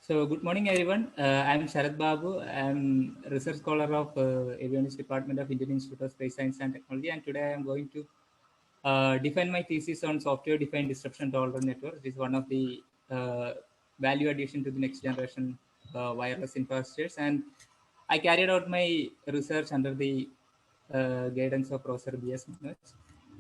So good morning, everyone. I'm Sharad Babu. I'm research scholar of Avionics Department of Indian Institute of Space Science and Technology, and today I am going to define my thesis on software-defined disruption tolerant network. It is one of the value addition to the next generation wireless infrastructures, and I carried out my research under the guidance of Professor B.S. Manoj.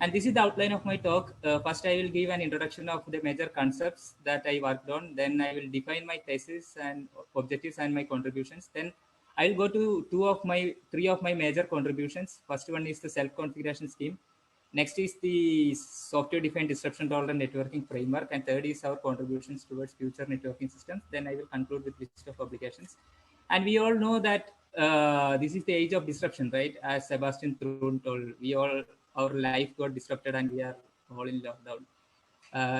And this is the outline of my talk. First, I will give an introduction of the major concepts that I worked on. Then I will define my thesis and objectives and my contributions. Then I will go to three of my major contributions. First one is the self-configuration scheme. Next is the software-defined disruption-tolerant networking framework, and third is our contributions towards future networking systems. Then I will conclude with list of applications. And we all know that this is the age of disruption, right? As Sebastian Thrun told, our life got disrupted and we are all in lockdown.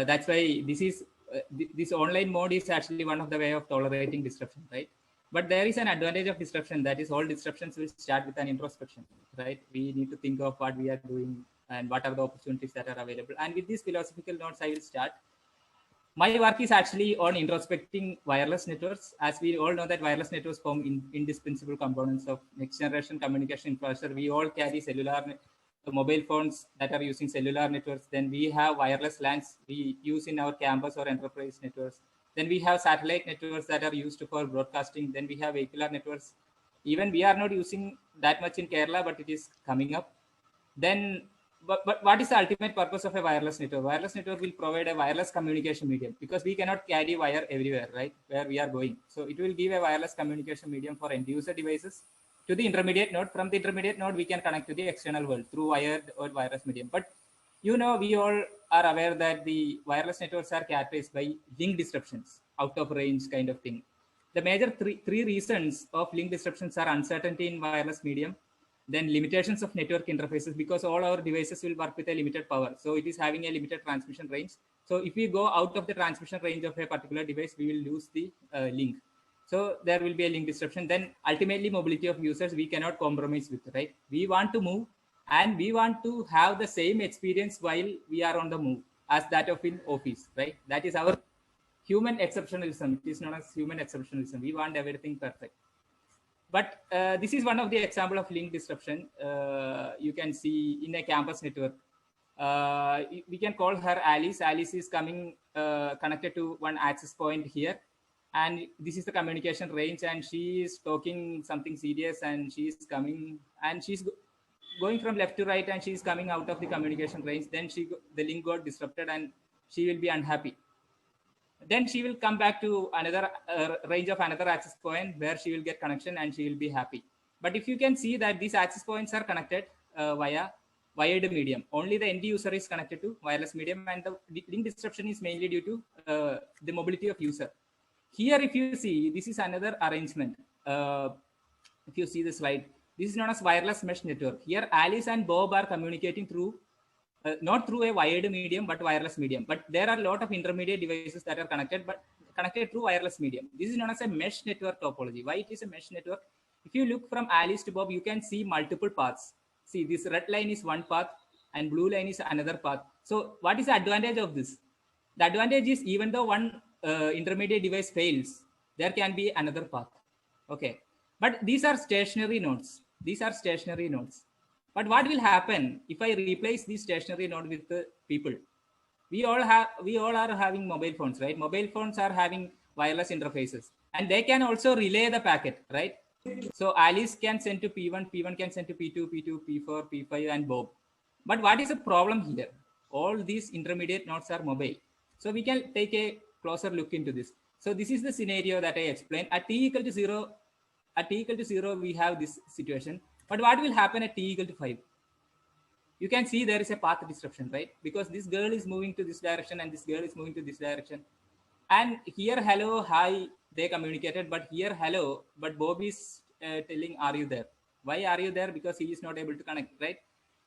That's why this online mode is actually one of the way of tolerating disruption, right? But there is an advantage of disruption, that is all disruptions will start with an introspection, right? We need to think of what we are doing and what are the opportunities that are available. And with these philosophical notes, I will start. My work is actually on introspecting wireless networks. As we all know that wireless networks form indispensable components of next generation communication infrastructure. We all carry mobile phones that are using cellular networks. Then we have wireless LANs we use in our campus or enterprise networks. Then we have satellite networks that are used for broadcasting. Then we have vehicular networks. Even we are not using that much in Kerala, but it is coming up. Then but what is the ultimate purpose of a wireless network? Wireless network will provide a wireless communication medium, because we cannot carry wire everywhere, right, where we are going. So it will give a wireless communication medium for end user devices to the intermediate node. From the intermediate node, we can connect to the external world through wired or wireless medium. But we all are aware that the wireless networks are characterized by link disruptions, out of range kind of thing. The major three reasons of link disruptions are uncertainty in wireless medium, then limitations of network interfaces, because all our devices will work with a limited power. So it is having a limited transmission range. So if we go out of the transmission range of a particular device, we will lose the link. So there will be a link disruption. Then ultimately mobility of users, we cannot compromise with, right? We want to move and we want to have the same experience while we are on the move as that of in office, right? That is our human exceptionalism. It is known as human exceptionalism. We want everything perfect. But this is one of the example of link disruption. You can see in a campus network. We can call her Alice. Alice is coming connected to one access point here. And this is the communication range, and she is talking something serious, and she is coming, and she's going from left to right, and she is coming out of the communication range. Then the link got disrupted, and she will be unhappy. Then she will come back to another range of another access point where she will get connection and she will be happy. But if you can see that these access points are connected via wired medium, only the end user is connected to wireless medium, and the link disruption is mainly due to the mobility of user. Here, if you see, this is another arrangement. If you see the slide, this is known as wireless mesh network. Here, Alice and Bob are communicating through not through a wired medium, but wireless medium. But there are a lot of intermediate devices that are connected, but connected through wireless medium. This is known as a mesh network topology. Why it is a mesh network? If you look from Alice to Bob, you can see multiple paths. See, this red line is one path and blue line is another path. So what is the advantage of this? The advantage is, even though one intermediate device fails, there can be another path. Okay. But these are stationary nodes. These are stationary nodes. But what will happen if I replace this stationary node with the people? We all are having mobile phones, right? Mobile phones are having wireless interfaces, and they can also relay the packet, right? So Alice can send to P1, P1 can send to P2, P2, P4, P5, and Bob. But what is the problem here? All these intermediate nodes are mobile. So we can take a closer look into this. So this is the scenario that I explained. At t equal to 0, we have this situation. But what will happen at t equal to 5? You can see there is a path disruption, right? Because this girl is moving to this direction and this girl is moving to this direction. And here, hello, hi, they communicated, but here, hello, but Bob is telling, are you there? Why are you there? Because he is not able to connect, right?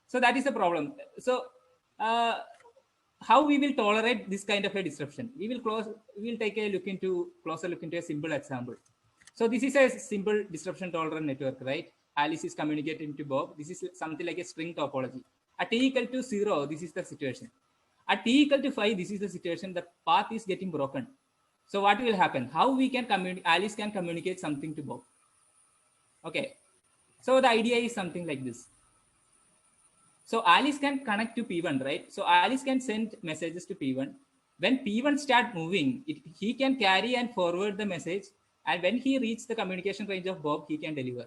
So that is the problem. So how we will tolerate this kind of a disruption? We will take a closer look into a simple example. So this is a simple disruption tolerant network, right? Alice is communicating to Bob. This is something like a string topology. At t equal to 0, this is the situation. At t equal to 5, this is the situation. The path is getting broken. So what will happen? How we can communicate? Alice can communicate something to Bob. Okay. So the idea is something like this. So Alice can connect to P1, right? So Alice can send messages to P1. When P1 start moving, he can carry and forward the message. And when he reaches the communication range of Bob, he can deliver.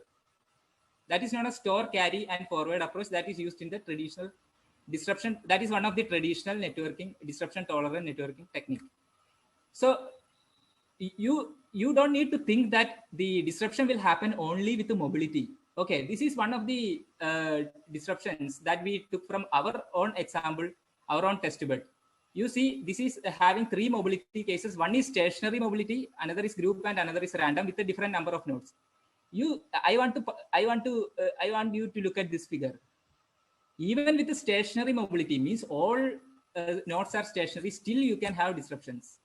That is known as store, carry, and forward approach that is used in the traditional disruption. That is one of the traditional networking, disruption tolerant networking technique. So you don't need to think that the disruption will happen only with the mobility. Okay, this is one of the disruptions that we took from our own example, our own test bed. You see, this is having three mobility cases. One is stationary mobility, another is group, and another is random with a different number of nodes. I want you to look at this figure. Even with the stationary mobility, means all nodes are stationary, still you can have disruptions.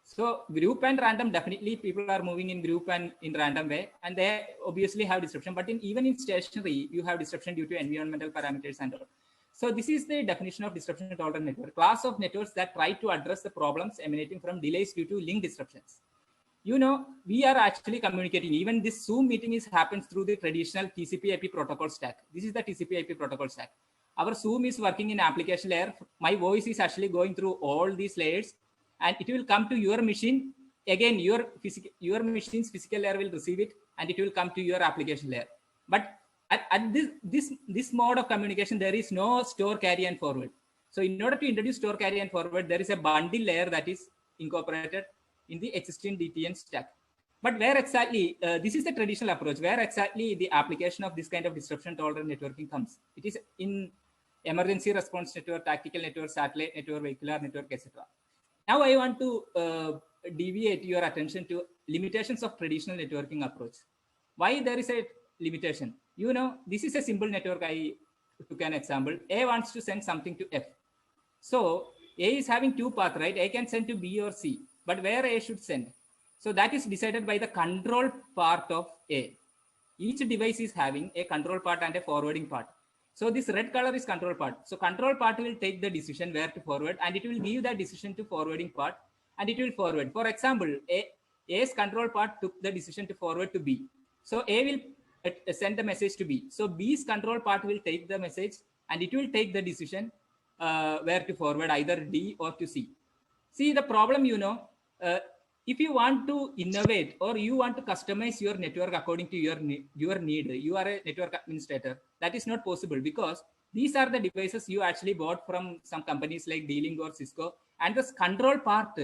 So group and random, definitely people are moving in group and in random way, and they obviously have disruption. But even in stationary, you have disruption due to environmental parameters and all. So this is the definition of disruption tolerant network, class of networks that try to address the problems emanating from delays due to link disruptions. You know, we are actually communicating. Even this Zoom meeting happens through the traditional TCP/IP protocol stack. This is the TCP/IP protocol stack. Our Zoom is working in application layer. My voice is actually going through all these layers, and it will come to your machine. Again, your machine's physical layer will receive it, and it will come to your application layer. But at this mode of communication, there is no store, carry, and forward. So in order to introduce store, carry, and forward, there is a bundle layer that is incorporated in the existing DTN stack. But where exactly, this is the traditional approach, where exactly the application of this kind of disruption tolerant networking comes. It is in emergency response network, tactical network, satellite network, vehicular network, etc. Now I want to deviate your attention to limitations of traditional networking approach. Why there is a limitation? You know, this is a simple network. I took an example. A wants to send something to F. So A is having two paths, right? A can send to B or C, but where A should send? So that is decided by the control part of A. Each device is having a control part and a forwarding part. So this red color is control part. So control part will take the decision where to forward, and it will give that decision to forwarding part, and it will forward. For example, A's control part took the decision to forward to B. So A will send the message to B. So B's control part will take the message, and it will take the decision where to forward, either D or to C. See the problem, you know, if you want to innovate or you want to customize your network according to your need, you are a network administrator. That is not possible because these are the devices you actually bought from some companies like D-Link or Cisco, and this control part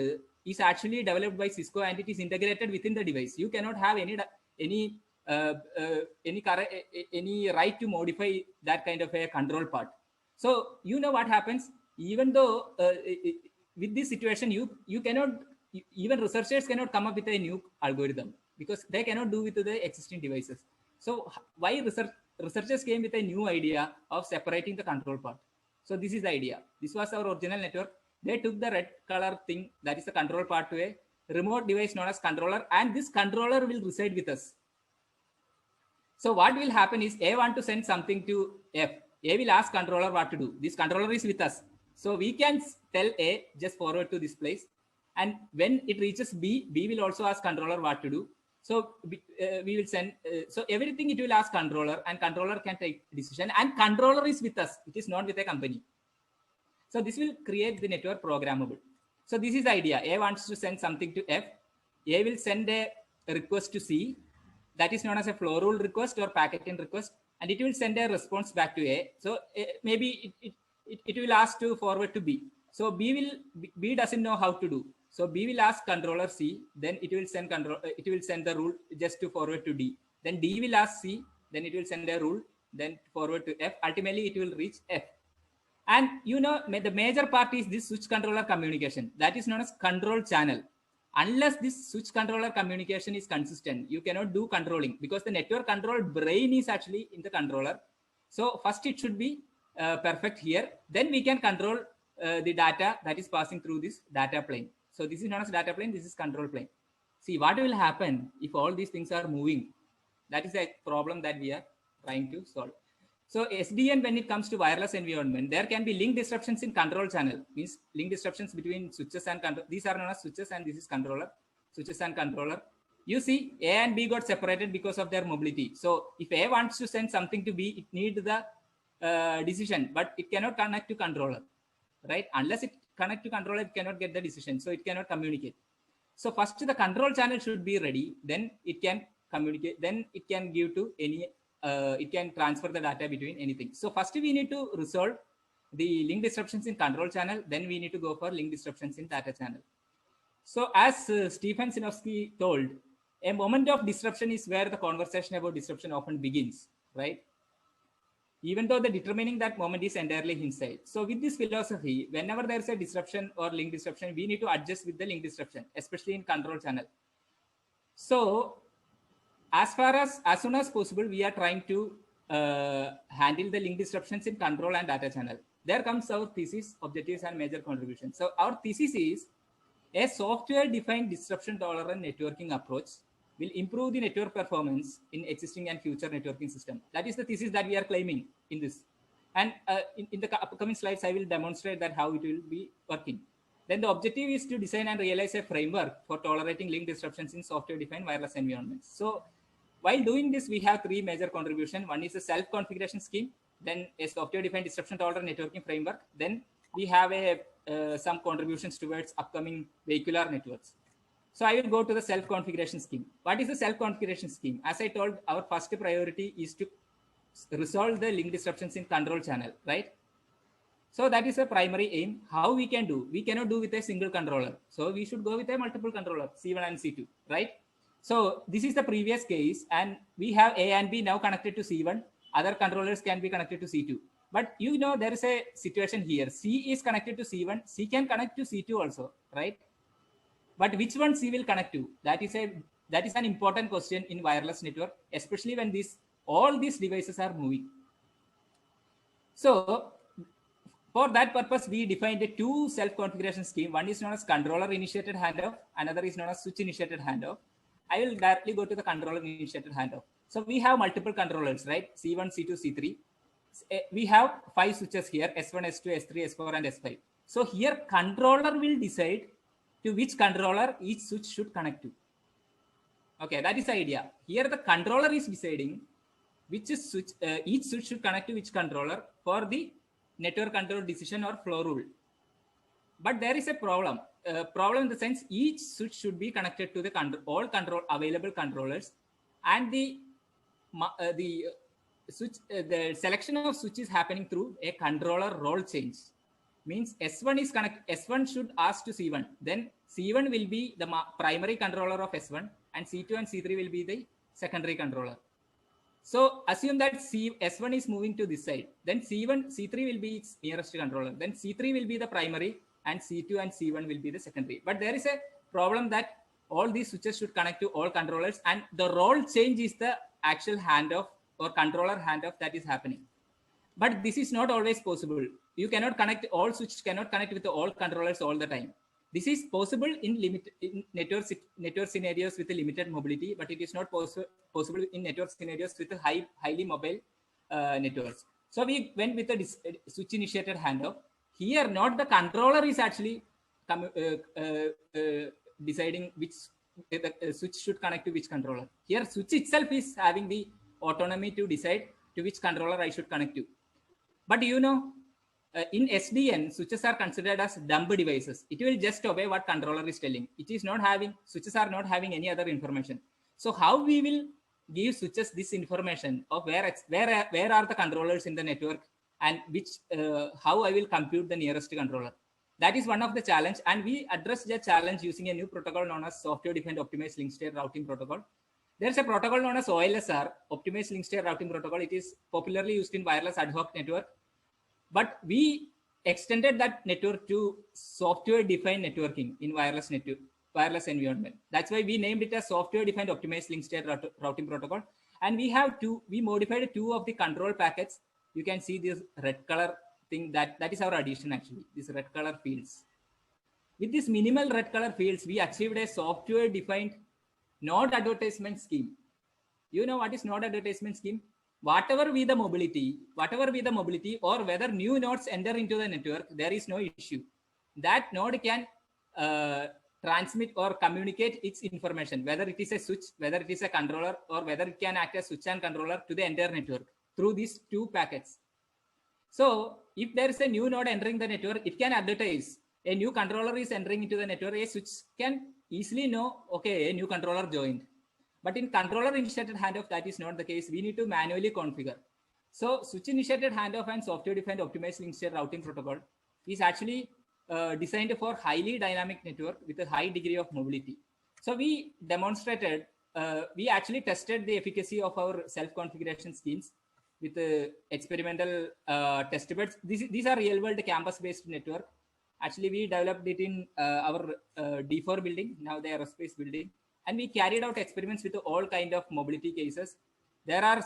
is actually developed by Cisco and it is integrated within the device. You cannot have any any right to modify that kind of a control part. So you know what happens, even though with this situation you cannot, even researchers cannot come up with a new algorithm because they cannot do with the existing devices. So why researchers came with a new idea of separating the control part. So this is the idea. This was our original network. They took the red color thing, that is the control part, to a remote device known as controller, and this controller will reside with us. So what will happen is A want to send something to F. A will ask controller what to do. This controller is with us. So we can tell A, just forward to this place. And when it reaches B, B will also ask controller what to do. So we will send, so everything it will ask controller, and controller can take decision, and controller is with us. It is not with a company. So this will create the network programmable. So this is the idea. A wants to send something to F. A will send a request to C. That is known as a flow rule request or packet-in request, and it will send a response back to A. So maybe it will ask to forward to B. So B doesn't know how to do. So B will ask controller C. Then it will send the rule just to forward to D. Then D will ask C. Then it will send a rule. Then forward to F. Ultimately, it will reach F. And you know, the major part is this switch controller communication. That is known as control channel. Unless this switch controller communication is consistent, you cannot do controlling because the network control brain is actually in the controller. So first it should be perfect here. Then we can control the data that is passing through this data plane. So this is known as data plane. This is control plane. See what will happen if all these things are moving. That is a problem that we are trying to solve. So SDN, when it comes to wireless environment, there can be link disruptions in control channel, means link disruptions between switches and control. These are known as switches and this is controller, switches and controller. You see A and B got separated because of their mobility. So if A wants to send something to B, it needs the decision, but it cannot connect to controller, right? Unless it connect to controller, it cannot get the decision. So it cannot communicate. So first the control channel should be ready, then it can communicate, then it can give to any, it can transfer the data between anything. So first we need to resolve the link disruptions in control channel, then we need to go for link disruptions in data channel. So as Stephen Sinofsky told, a moment of disruption is where the conversation about disruption often begins, right? Even though the determining that moment is entirely inside. So with this philosophy, whenever there's a disruption or link disruption, we need to adjust with the link disruption, especially in control channel. So as soon as possible, we are trying to handle the link disruptions in control and data channel. There comes our thesis, objectives, and major contributions. So our thesis is a software-defined disruption-tolerant networking approach will improve the network performance in existing and future networking system. That is the thesis that we are claiming in this. And in the upcoming slides, I will demonstrate that how it will be working. Then the objective is to design and realize a framework for tolerating link disruptions in software-defined wireless environments. So while doing this, we have three major contributions. One is a self-configuration scheme, then a software-defined disruption-tolerant networking framework. Then we have some contributions towards upcoming vehicular networks. So I will go to the self-configuration scheme. What is the self-configuration scheme? As I told, our first priority is to resolve the link disruptions in control channel, right? So that is a primary aim. How we can do? We cannot do with a single controller. So we should go with a multiple controller, C1 and C2, right? So this is the previous case, and we have A and B now connected to C1. Other controllers can be connected to C2. But you know, there is a situation here. C is connected to C1. C can connect to C2 also, right? But which one C will connect to? That is an important question in wireless network, especially when all these devices are moving. So for that purpose, we defined a two self-configuration scheme. One is known as controller-initiated handoff. Another is known as switch-initiated handoff. I will directly go to the controller-initiated handoff. So we have multiple controllers, right? C1, C2, C3. We have 5 switches here, S1, S2, S3, S4, and S5. So here controller will decide to which controller each switch should connect to. Okay, that is the idea. Here the controller is deciding which switch, each switch should connect to which controller for the network control decision or flow rule. But there is a problem. Problem in the sense each switch should be connected to the all available controllers, and the switch, the selection of switch is happening through a controller role change. Means S1 should ask to C1. Then C1 will be the primary controller of S1, and C2 and C3 will be the secondary controller. So assume that S1 is moving to this side. Then C3 will be its nearest controller. Then C3 will be the primary, and C2 and C1 will be the secondary. But there is a problem that all these switches should connect to all controllers, and the role change is the actual handoff or controller handoff that is happening. But this is not always possible. You cannot connect, all switches cannot connect with all controllers all the time. This is possible in network scenarios with a limited mobility, but it is not possible in network scenarios with a highly mobile networks. So we went with a switch initiated handoff. Here, not the controller is actually deciding which switch should connect to which controller. Here, switch itself is having the autonomy to decide to which controller I should connect to. But you know, in SDN, switches are considered as dumb devices. It will just obey what controller is telling. It is not having, switches are not having any other information. So how we will give switches this information of where are the controllers in the network, and which how I will compute the nearest controller. That is one of the challenge, and we address the challenge using a new protocol known as software-defined optimized link state routing protocol. There's a protocol known as OLSR, Optimized Link State Routing Protocol. It is popularly used in wireless ad hoc network. But we extended that network to software-defined networking in wireless environment. That's why we named it as software-defined optimized link state routing protocol. And we modified 2 of the control packets. You can see this red color thing, that is our addition actually, these red color fields. With this minimal red color fields, we achieved a software-defined node advertisement scheme. You know what is node advertisement scheme? whatever be the mobility, or whether new nodes enter into the network, there is no issue. That node can transmit or communicate its information, whether it is a switch, whether it is a controller, or whether it can act as switch and controller to the entire network through these two packets. So if there is a new node entering the network, it can advertise a new controller is entering into the network. A switch can easily know, okay, a new controller joined. But in controller initiated handoff, that is not the case. We need to manually configure. So switch initiated handoff and software defined optimized link state routing protocol is actually designed for highly dynamic network with a high degree of mobility. So we demonstrated, we actually tested the efficacy of our self-configuration schemes with experimental test beds. These are real-world campus-based network. Actually, we developed it in our D4 building, now the aerospace building, and we carried out experiments with all kind of mobility cases. There are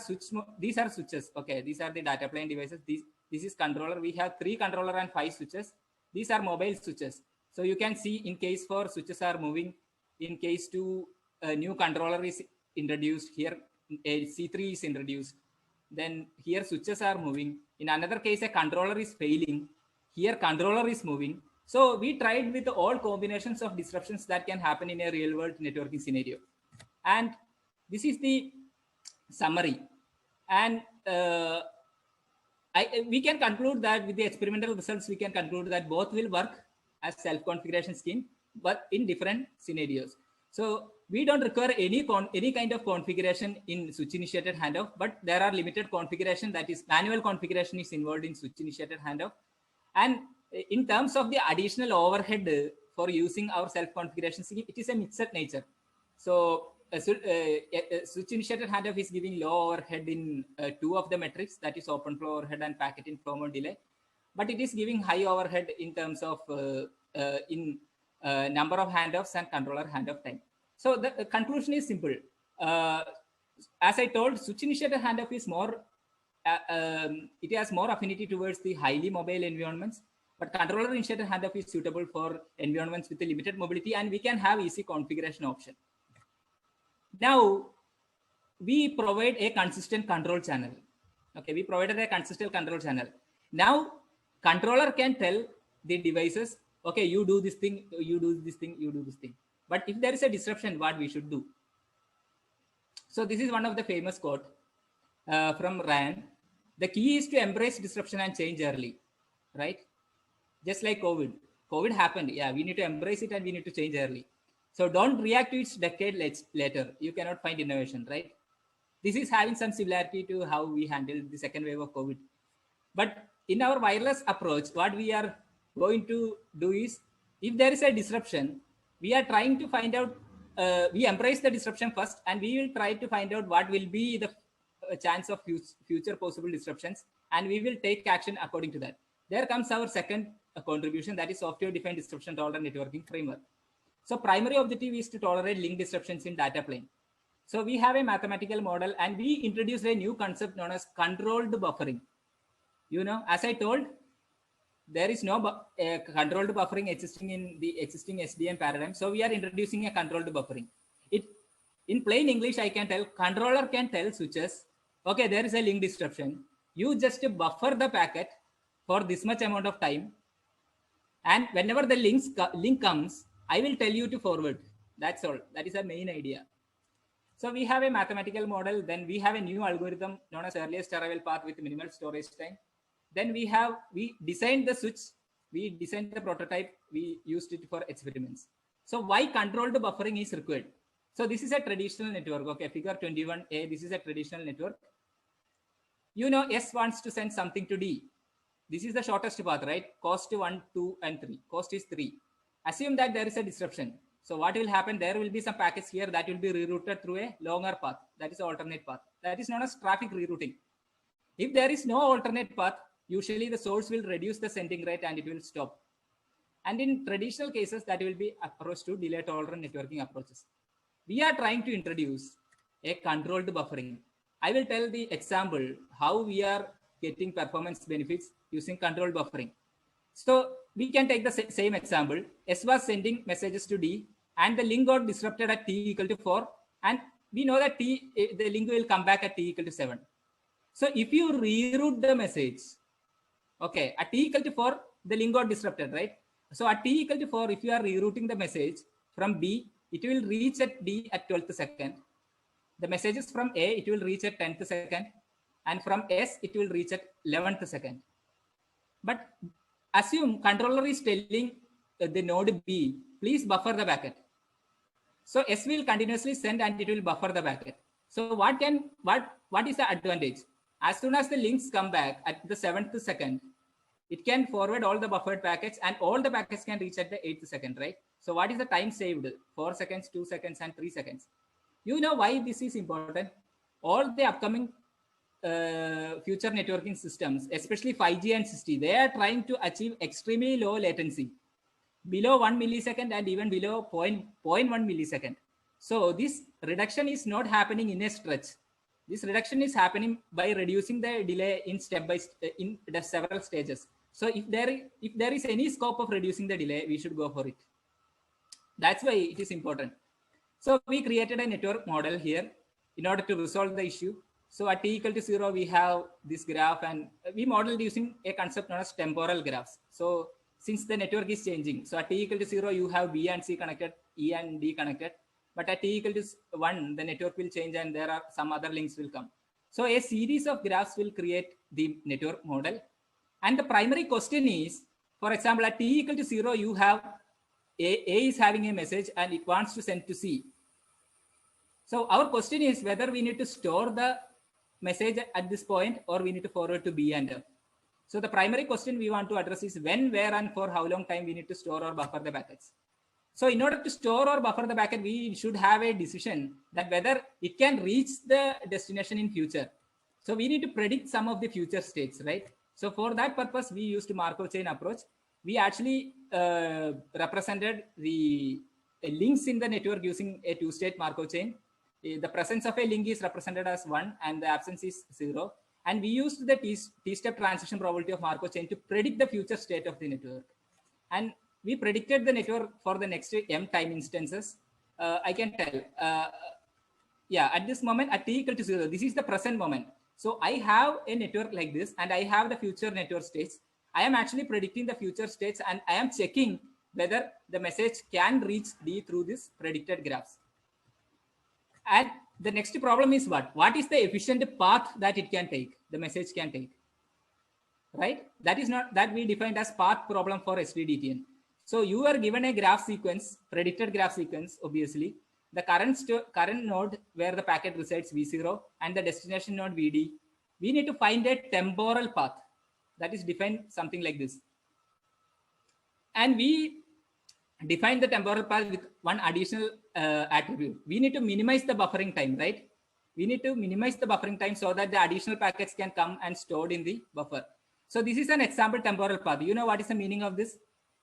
these are switches. Okay, these are the data plane devices. This is controller. We have 3 controller and 5 switches. These are mobile switches. So you can see in case 4 switches are moving. In case 2, a new controller is introduced. Here a C3 is introduced. Then here switches are moving. In another case, a controller is failing. Here controller is moving. So we tried with all combinations of disruptions that can happen in a real world networking scenario. And this is the summary. And we can conclude that with the experimental results, we can conclude that both will work as self-configuration scheme, but in different scenarios. So we don't require any kind of configuration in switch initiated handoff, but there are limited configuration, that is manual configuration is involved in switch initiated handoff. And in terms of the additional overhead for using our self-configuration scheme, it is a mixed nature. So switch initiated handoff is giving low overhead in 2 of the metrics, that is open flow overhead and packet inflow mode delay, but it is giving high overhead in terms of number of handoffs and controller handoff time. So the conclusion is simple. As I told, switch initiated handoff is more, it has more affinity towards the highly mobile environments, but controller initiated handoff is suitable for environments with a limited mobility, and we can have easy configuration option. Now, we provide a consistent control channel. Okay, we provided a consistent control channel. Now, controller can tell the devices, okay, you do this thing, you do this thing, you do this thing. But if there is a disruption, what we should do? So this is one of the famous quote from Ryan. The key is to embrace disruption and change early, right? Just like COVID. COVID happened. Yeah, we need to embrace it and we need to change early. So don't react to its decade later. You cannot find innovation, right? This is having some similarity to how we handled the second wave of COVID. But in our wireless approach, what we are going to do is, if there is a disruption, we are trying to find out, we embrace the disruption first, and we will try to find out what will be the chance of future possible disruptions, and we will take action according to that. There comes our second contribution, that is software-defined disruption tolerant networking framework. So primary objective is to tolerate link disruptions in data plane. So we have a mathematical model, and we introduced a new concept known as controlled buffering. You know, as I told, there is no controlled buffering existing in the existing SDN paradigm. So we are introducing a controlled buffering. It, in plain English, I can tell, controller can tell switches, okay, there is a link disruption. You just buffer the packet for this much amount of time. And whenever the link comes, I will tell you to forward. That's all. That is our main idea. So we have a mathematical model. Then we have a new algorithm known as earliest arrival path with minimal storage time. Then we designed the switch. We designed the prototype. We used it for experiments. So why controlled buffering is required? So this is a traditional network. Okay, figure 21A. This is a traditional network. You know, S wants to send something to D. This is the shortest path, right? Cost 1, 2, and 3. Cost is 3. Assume that there is a disruption. So what will happen? There will be some packets here that will be rerouted through a longer path. That is the alternate path. That is known as traffic rerouting. If there is no alternate path, usually the source will reduce the sending rate and it will stop. And in traditional cases, that will be approach to delay tolerant networking approaches. We are trying to introduce a controlled buffering. I will tell the example how we are getting performance benefits using controlled buffering. So we can take the same example. S was sending messages to D, and the link got disrupted at t equal to 4. And we know that the link will come back at t equal to 7. So if you reroute the message, okay, at t equal to 4, the link got disrupted, right? So at t equal to 4, if you are rerouting the message from B, it will reach at D at 12th second. The messages from A, it will reach at 10th second. And from S, it will reach at 11th second. But assume controller is telling the node B, please buffer the packet. So S will continuously send and it will buffer the packet. So what is the advantage? As soon as the links come back at the 7th second, it can forward all the buffered packets and all the packets can reach at the 8th second, right? So what is the time saved? 4 seconds, 2 seconds, and 3 seconds. You know why this is important? All the upcoming future networking systems, especially 5G and 6G, they are trying to achieve extremely low latency, below 1 millisecond and even below 0.1 millisecond. So this reduction is not happening in a stretch. This reduction is happening by reducing the delay in in the several stages. So if there is any scope of reducing the delay, we should go for it. That's why it is important. So we created a network model here in order to resolve the issue. So at t equal to 0, we have this graph and we modeled using a concept known as temporal graphs. So since the network is changing, so at t equal to 0, you have B and C connected, E and D connected. But at t equal to 1, the network will change and there are some other links will come. So a series of graphs will create the network model. And the primary question is, for example, at t equal to 0, you have A is having a message and it wants to send to C. So our question is whether we need to store the message at this point or we need to forward to B and F. So the primary question we want to address is when, where, and for how long time we need to store or buffer the packets. So in order to store or buffer the packet, we should have a decision that whether it can reach the destination in future. So we need to predict some of the future states, right? So for that purpose, we used Markov chain approach. We actually represented the links in the network using a two-state Markov chain. The presence of a link is represented as 1 and the absence is 0. And we used the T-step transition probability of Markov chain to predict the future state of the network. And we predicted the network for the next m time instances. I can tell, yeah, at this moment at t equal to 0, this is the present moment. So I have a network like this and I have the future network states. I am actually predicting the future states and I am checking whether the message can reach D through this predicted graphs. And the next problem is what? What is the efficient path that it can take, the message can take, right? That is not that we defined as path problem for SDDTN. So you are given a graph sequence, predicted graph sequence, obviously. The current node where the packet resides V0 and the destination node VD. We need to find a temporal path that is defined something like this. And we define the temporal path with one additional attribute. We need to minimize the buffering time, right? We need to minimize the buffering time so that the additional packets can come and stored in the buffer. So this is an example temporal path. You know what is the meaning of this?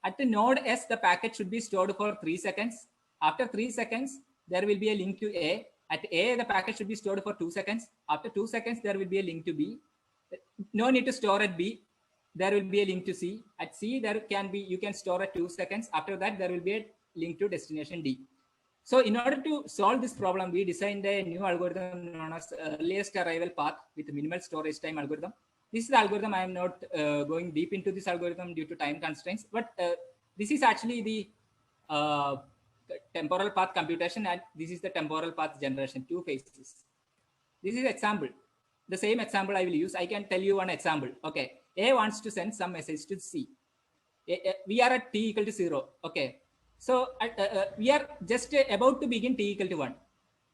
At the node S, the packet should be stored for 3 seconds. After 3 seconds, there will be a link to A. At A, the packet should be stored for 2 seconds. After 2 seconds, there will be a link to B. No need to store at B. There will be a link to C. At C, there can be, you can store at 2 seconds. After that, there will be a link to destination D. So in order to solve this problem, we designed a new algorithm known as earliest arrival path with minimal storage time algorithm. This is the algorithm. I am not going deep into this algorithm due to time constraints, but this is actually the temporal path computation and this is the temporal path generation, 2 phases. This is example. The same example I will use. I can tell you one example. Okay, A wants to send some message to C. We are at t equal to 0. Okay, so we are just about to begin t equal to 1.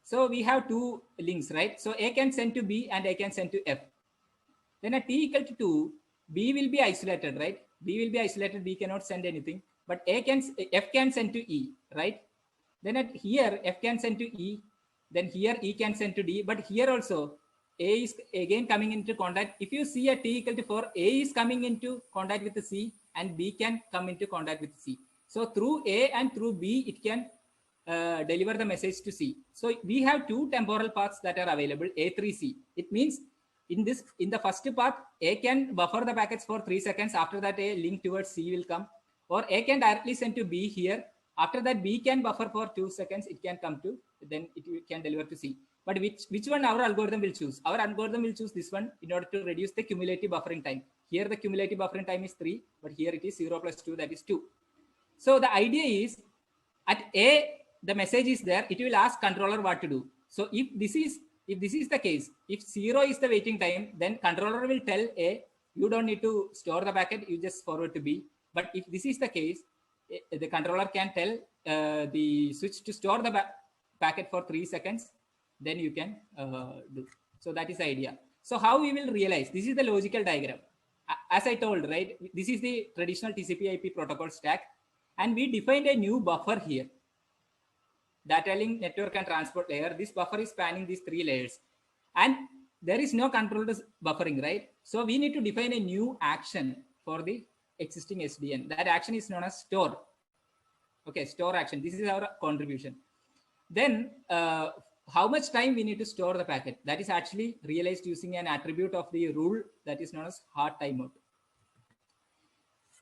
So we have 2 links, right? So A can send to B and A can send to F. Then at t equal to 2, B will be isolated, right? B will be isolated, B cannot send anything, but F can send to E, right? Then at here, F can send to E, then here E can send to D, but here also, A is again coming into contact. If you see at t equal to 4, A is coming into contact with the C and B can come into contact with C. So through A and through B, it can deliver the message to C. So we have 2 temporal paths that are available, A3C. It means in the first path, A can buffer the packets for 3 seconds. After that, a link towards C will come. Or A can directly send to B here. After that, B can buffer for 2 seconds. It can come to then it can deliver to C. But which one our algorithm will choose? Our algorithm will choose this one in order to reduce the cumulative buffering time. Here the cumulative buffering time is 3, but here it is 0 plus 2, that is 2. So the idea is at A, the message is there, it will ask controller what to do. So if this is the case, if 0 is the waiting time, then controller will tell A, you don't need to store the packet, you just forward to B. But if this is the case, the controller can tell the switch to store the packet for 3 seconds, then you can do. So that is the idea. So how we will realize? This is the logical diagram. As I told, right, this is the traditional TCP/IP protocol stack, and we defined a new buffer here. Data link, network, and transport layer. This buffer is spanning these 3 layers, and there is no controller buffering, right? So we need to define a new action for the existing SDN. That action is known as store. Okay, store action. This is our contribution. Then how much time we need to store the packet? That is actually realized using an attribute of the rule that is known as hard timeout.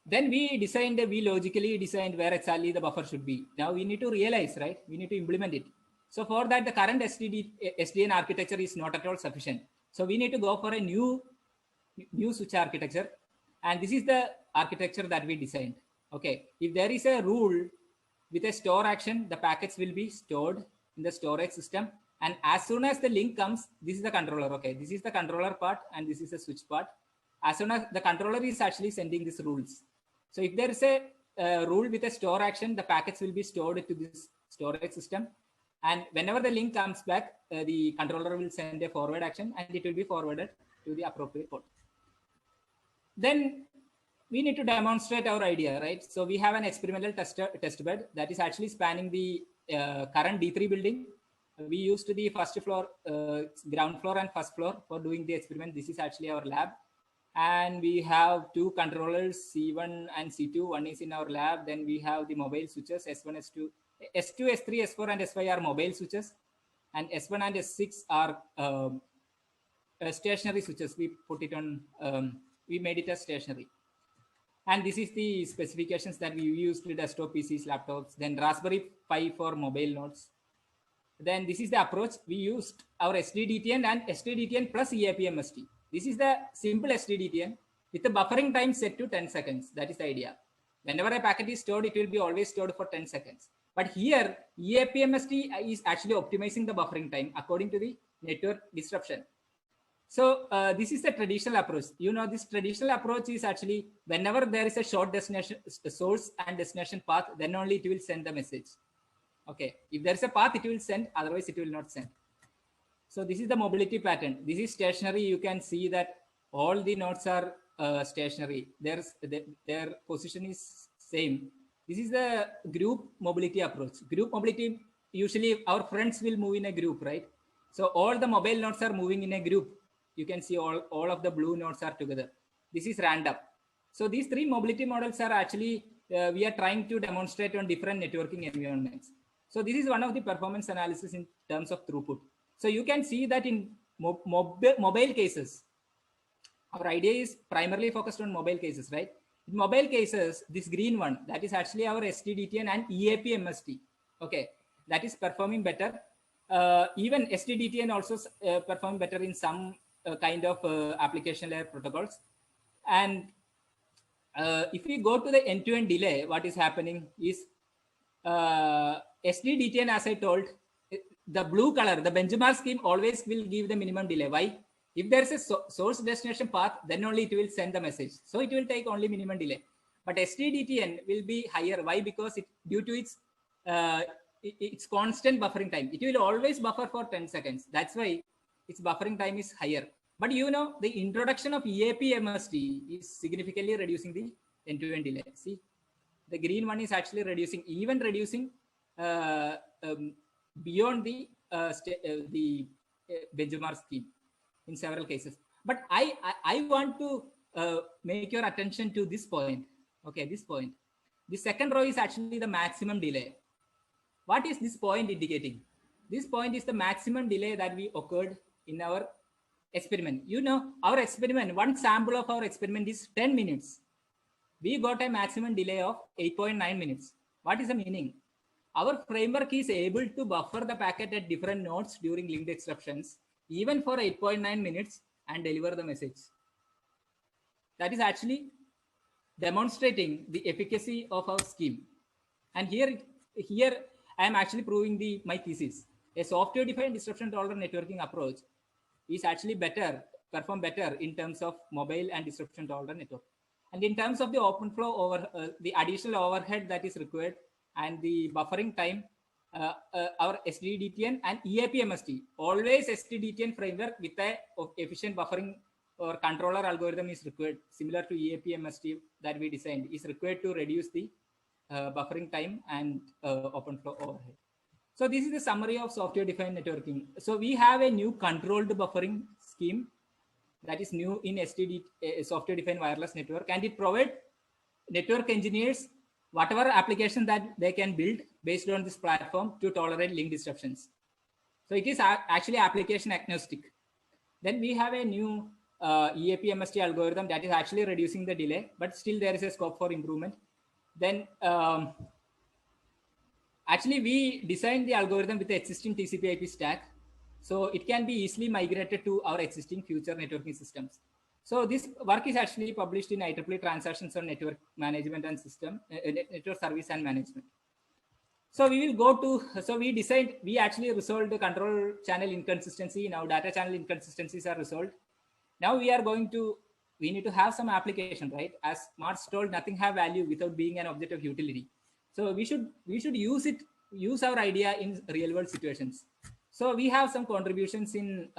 Then we logically designed where exactly the buffer should be. Now we need to realize, right? We need to implement it. So for that, the current SDN architecture is not at all sufficient. So we need to go for a new switch architecture. And this is the architecture that we designed. Okay, if there is a rule with a store action, the packets will be stored in the storage system. And as soon as the link comes, this is the controller. Okay, this is the controller part and this is the switch part. As soon as the controller is actually sending these rules. So if there is a rule with a store action, the packets will be stored to this storage system. And whenever the link comes back, the controller will send a forward action and it will be forwarded to the appropriate port. Then we need to demonstrate our idea, right? So we have an experimental test bed that is actually spanning the current D3 building. We used the first floor, ground floor and first floor for doing the experiment. This is actually our lab. And we have 2 controllers, C1 and C2. One is in our lab. Then we have the mobile switches, S1, S2, S3, S4, and S5 are mobile switches. And S1 and S6 are stationary switches. We put it on, we made it as stationary. And this is the specifications that we used with desktop PCs, laptops, then Raspberry Pi for mobile nodes. Then this is the approach. We used our SDDTN and SDDTN plus EAP-MST. This is the simple SDDTN with the buffering time set to 10 seconds. That is the idea. Whenever a packet is stored, it will be always stored for 10 seconds. But here, EAP-MST is actually optimizing the buffering time according to the network disruption. So this is the traditional approach. You know, this traditional approach is actually whenever there is a short destination, source and destination path, then only it will send the message. Okay, if there is a path, it will send, otherwise it will not send. So this is the mobility pattern. This is stationary. You can see that all the nodes are stationary. Their position is same. This is the group mobility approach. Group mobility, usually our friends will move in a group, right? So all the mobile nodes are moving in a group. You can see all of the blue nodes are together. This is random. So these 3 mobility models are actually, we are trying to demonstrate on different networking environments. So this is one of the performance analysis in terms of throughput. So you can see that in mobile cases, our idea is primarily focused on mobile cases, right? In mobile cases, this green one, that is actually our SDDTN and EAP-MST. Okay, that is performing better. Even SDDTN also perform better in some kind of application layer protocols. And if we go to the end-to-end delay, what is happening is SDDTN, as I told, the blue color, the benchmark scheme always will give the minimum delay. Why? If there's a source destination path, then only it will send the message. So it will take only minimum delay. But SDDTN will be higher. Why? Because due to its constant buffering time, it will always buffer for 10 seconds. That's why its buffering time is higher. But you know, the introduction of EAP-MST is significantly reducing the end-to-end delay. See, the green one is actually reducing beyond the benchmark scheme in several cases. But I want to make your attention to this point. Okay, this point. The second row is actually the maximum delay. What is this point indicating? This point is the maximum delay that we occurred in our experiment. You know, our experiment, one sample of our experiment is 10 minutes. We got a maximum delay of 8.9 minutes. What is the meaning? our framework is able to buffer the packet at different nodes during link disruptions, even for 8.9 minutes, and deliver the message. That is actually demonstrating the efficacy of our scheme. And here I am actually proving my thesis. A software-defined disruption-tolerant networking approach is actually perform better in terms of mobile and disruption-tolerant network. And in terms of the OpenFlow the additional overhead that is required and the buffering time, our SDDTN and EAP-MST, always SDDTN framework with a efficient buffering or controller algorithm is required, similar to EAP-MST that we designed, is required to reduce the buffering time and OpenFlow overhead. So this is the summary of software-defined networking. So we have a new controlled buffering scheme that is new in STD, software-defined wireless network, and it provides network engineers whatever application that they can build based on this platform to tolerate link disruptions. So it is actually application agnostic. Then we have a new EAP-MST algorithm that is actually reducing the delay, but still there is a scope for improvement. Then actually we designed the algorithm with the existing TCP/IP stack, so it can be easily migrated to our existing future networking systems. So this work is actually published in IEEE Transactions on Network Management and Network Service and Management. So we will go to, so we actually resolved the control channel inconsistency. Now data channel inconsistencies are resolved. Now we need to have some application, right? As Marx told, nothing have value without being an object of utility. So we should use our idea in real world situations. So we have some contributions in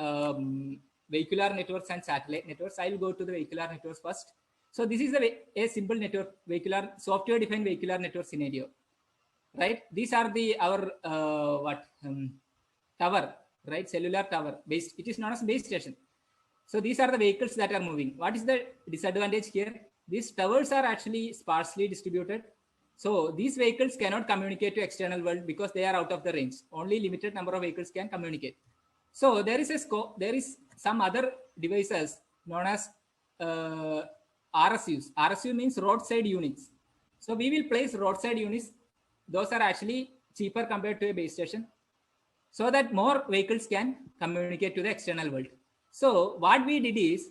vehicular networks and satellite networks. I will go to the vehicular networks first. So this is a simple network, software-defined vehicular network scenario, right? These are our tower, right? Cellular tower based. It is known as base station. So these are the vehicles that are moving. What is the disadvantage here? These towers are actually sparsely distributed. So these vehicles cannot communicate to external world because they are out of the range. Only limited number of vehicles can communicate. So there is some other devices known as RSUs. RSU means roadside units. So we will place roadside units. Those are actually cheaper compared to a base station, so that more vehicles can communicate to the external world. So what we did is,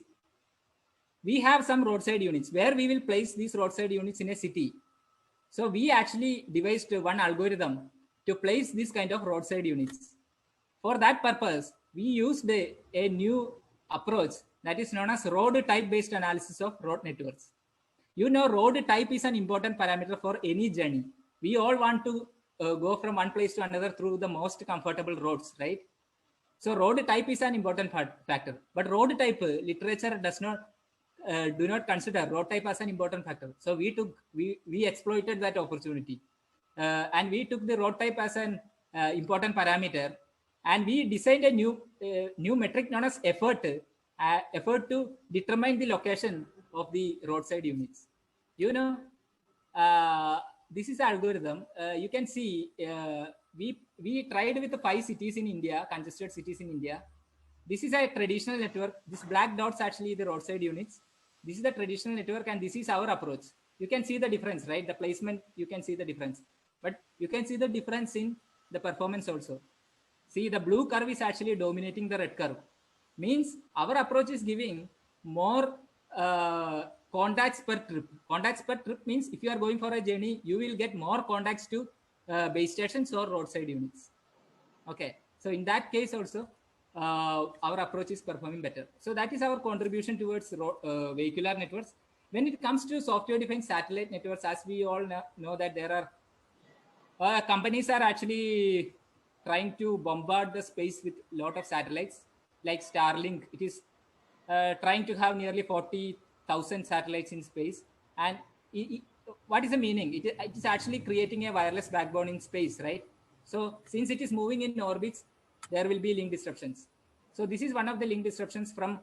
we have some roadside units where we will place these roadside units in a city. So we actually devised one algorithm to place this kind of roadside units. For that purpose, we used a new approach that is known as road type based analysis of road networks. You know, road type is an important parameter for any journey. We all want to go from one place to another through the most comfortable roads, right? So road type is an important factor, but road type literature do not consider road type as an important factor. So we exploited that opportunity, and we took the road type as an important parameter, and we designed a new metric known as effort to determine the location of the roadside units. You know, this is the algorithm. You can see we tried with the 5 cities in India, congested cities in India. This is a traditional network. This black dots actually the roadside units. This is the traditional network, and this is our approach. You can see the difference, right? The placement, you can see the difference, but you can see the difference in the performance also. See, the blue curve is actually dominating the red curve. Means our approach is giving more contacts per trip. Contacts per trip means if you are going for a journey, you will get more contacts to base stations or roadside units. Okay, so in that case also, our approach is performing better. So that is our contribution towards vehicular networks. When it comes to software-defined satellite networks, as we all know that there are companies are actually trying to bombard the space with a lot of satellites, like Starlink. It is trying to have nearly 40,000 satellites in space. And what is the meaning? It is actually creating a wireless backbone in space, right? So since it is moving in orbits, there will be link disruptions. So this is one of the link disruptions from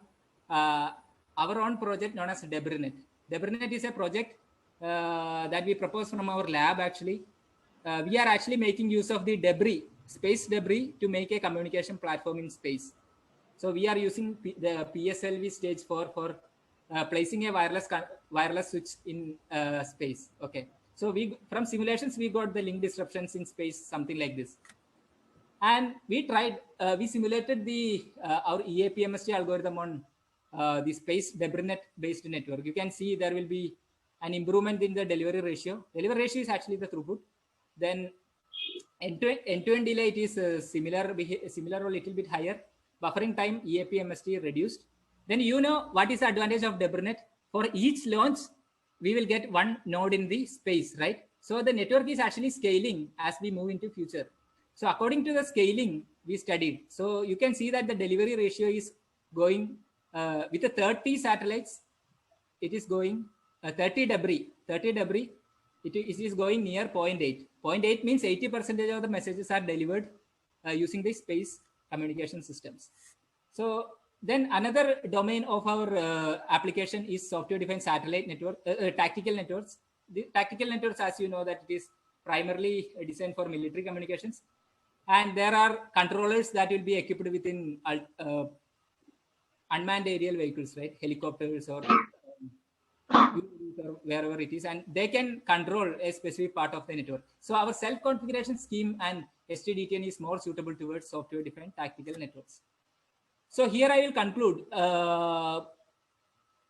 our own project known as DebriNet. DebriNet is a project that we proposed from our lab actually. We are actually making use of the space debris to make a communication platform in space. So we are using the PSLV stage for placing a wireless switch in space. Okay. So from simulations, we got the link disruptions in space, something like this. And we tried, we simulated our EAPMST algorithm on the space DeBrunet based network. You can see there will be an improvement in the delivery ratio. Delivery ratio is actually the throughput. Then end-to-end delay, it is similar or a little bit higher. Buffering time, EAPMST reduced. Then you know what is the advantage of DeBrunet? For each launch, we will get one node in the space, right? So the network is actually scaling as we move into future. So according to the scaling we studied, so you can see that the delivery ratio is going with the 30 satellites, it is going 30 debris, it is going near 0.8. 0.8 means 80% of the messages are delivered using the space communication systems. So then another domain of our application is software-defined satellite network, tactical networks. The tactical networks, as you know, that it is primarily designed for military communications. And there are controllers that will be equipped within unmanned aerial vehicles, right? Helicopters or wherever it is, and they can control a specific part of the network. So our self-configuration scheme and STDTN is more suitable towards software-defined tactical networks. So here I will conclude.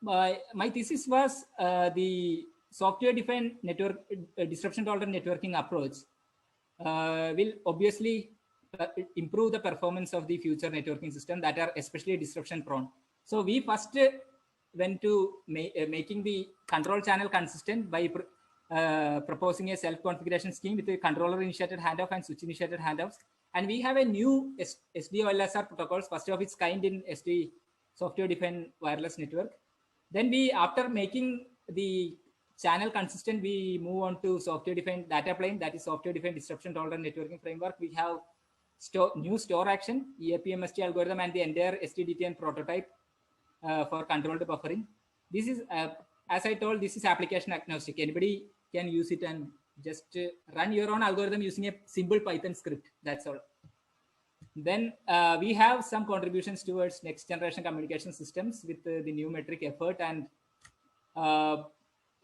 My thesis was the software-defined network disruption-tolerant networking approach will obviously improve the performance of the future networking system that are especially disruption prone. So we first went to making the control channel consistent by proposing a self-configuration scheme with a controller-initiated handoff and switch-initiated handoffs. And we have a new SD-OLSR protocols, first of its kind in SD software-defined wireless network. Then we, after making the channel consistent, we move on to software-defined data plane, that is software-defined disruption-tolerant networking framework. We have new store action, EAPMST algorithm, and the entire STDTN prototype for controlled buffering. This is, as I told, this is application agnostic. Anybody can use it and just run your own algorithm using a simple Python script. That's all. Then we have some contributions towards next generation communication systems with the new metric effort, and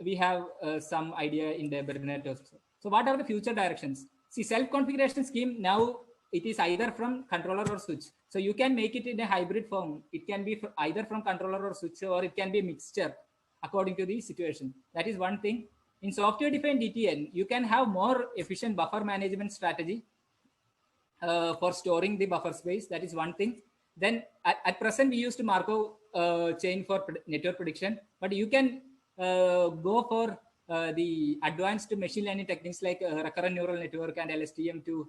we have some idea in the DeBrunet also. So what are the future directions? See, self-configuration scheme, now it is either from controller or switch. So you can make it in a hybrid form. It can be either from controller or switch, or it can be a mixture according to the situation. That is one thing. In software-defined DTN, you can have more efficient buffer management strategy for storing the buffer space. That is one thing. Then at present, we used Markov chain for network prediction, but you can go for the advanced machine learning techniques like recurrent neural network and LSTM to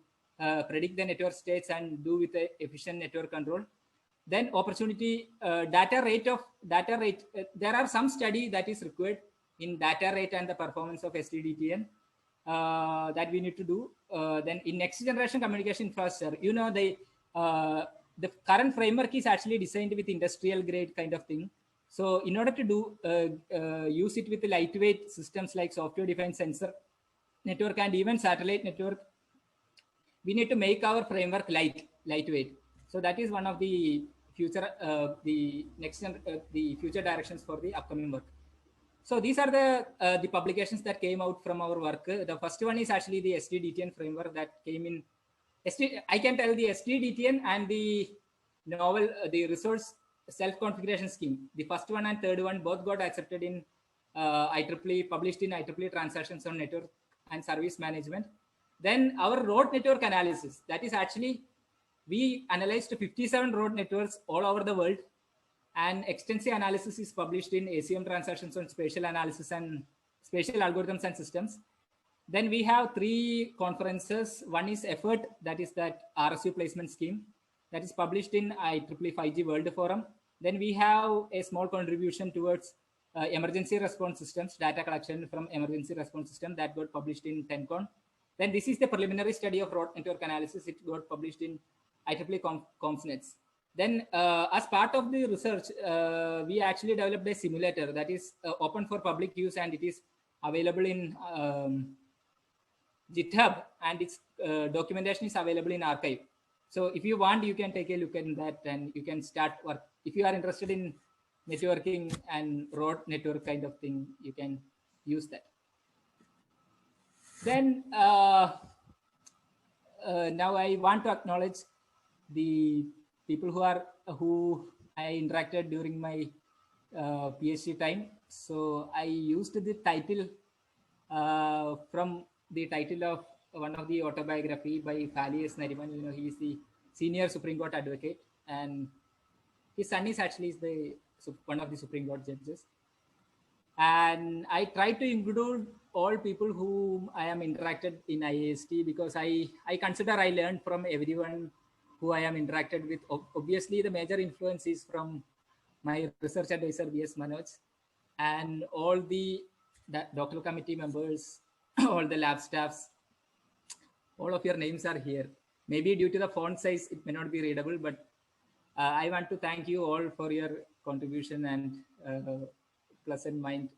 predict the network states and do with a efficient network control. Then opportunity data rate. There are some study that is required in data rate and the performance of STDTN that we need to do. Then in next generation communication infrastructure, you know, the current framework is actually designed with industrial grade kind of thing. So in order to do use it with the lightweight systems like software-defined sensor network and even satellite network, we need to make our framework lightweight. So that is one of the future, the future directions for the upcoming work. So these are the publications that came out from our work. The first one is actually the STDTN framework that came in. I can tell the STDTN and the novel, the resource self-configuration scheme. The first one and third one both got accepted in IEEE, published in IEEE Transactions on Network and Service Management. Then our road network analysis, that is actually, we analyzed 57 road networks all over the world, and extensive analysis is published in ACM Transactions on Spatial Analysis and Spatial Algorithms and Systems. Then we have 3 conferences. One is EFFORT, that is that RSU placement scheme, that is published in IEEE 5G World Forum. Then we have a small contribution towards emergency response systems, data collection from emergency response system, that got published in TENCON. Then this is the preliminary study of road network analysis. It got published in IEEE CompsNets. Then as part of the research, we actually developed a simulator that is open for public use, and it is available in GitHub, and its documentation is available in archive. So if you want, you can take a look at that and you can start work. If you are interested in networking and road network kind of thing, you can use that. Then now I want to acknowledge the people who I interacted during my PhD time. So I used the title from the title of one of the autobiography by Fali S. Nariman. You know, he is the senior Supreme Court advocate, and his son is actually one of the Supreme Court judges. And I try to include all people whom I am interacted in IAST, because I consider I learned from everyone who I am interacted with. Obviously, the major influence is from my research advisor, V.S. Manoj, and all the doctoral committee members, all the lab staffs. All of your names are here. Maybe due to the font size, it may not be readable, but I want to thank you all for your contribution and pleasant mind,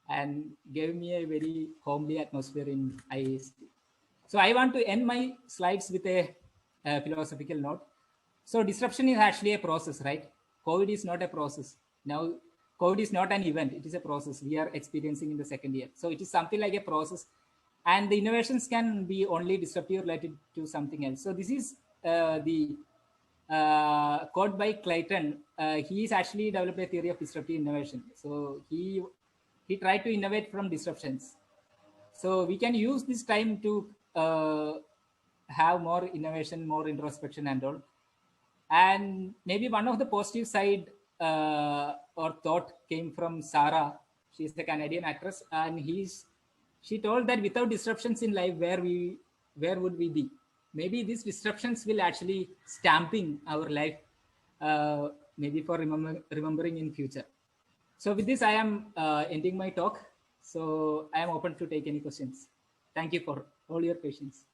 and gave me a very homely atmosphere in IAST. So I want to end my slides with a philosophical note. So disruption is actually a process, right? COVID is not a process. Now, COVID is not an event. It is a process we are experiencing in the second year. So it is something like a process. And the innovations can be only disruptive related to something else. So this is the quote by Clayton. He is actually developed a theory of disruptive innovation. So he tried to innovate from disruptions. So we can use this time to have more innovation, more introspection and all. And maybe one of the positive side or thought came from Sarah. She's a Canadian actress, and she told that without disruptions in life, where would we be? Maybe these disruptions will actually stamping our life, maybe for remembering in future. So with this, I am ending my talk. So I am open to take any questions. Thank you for all your patience.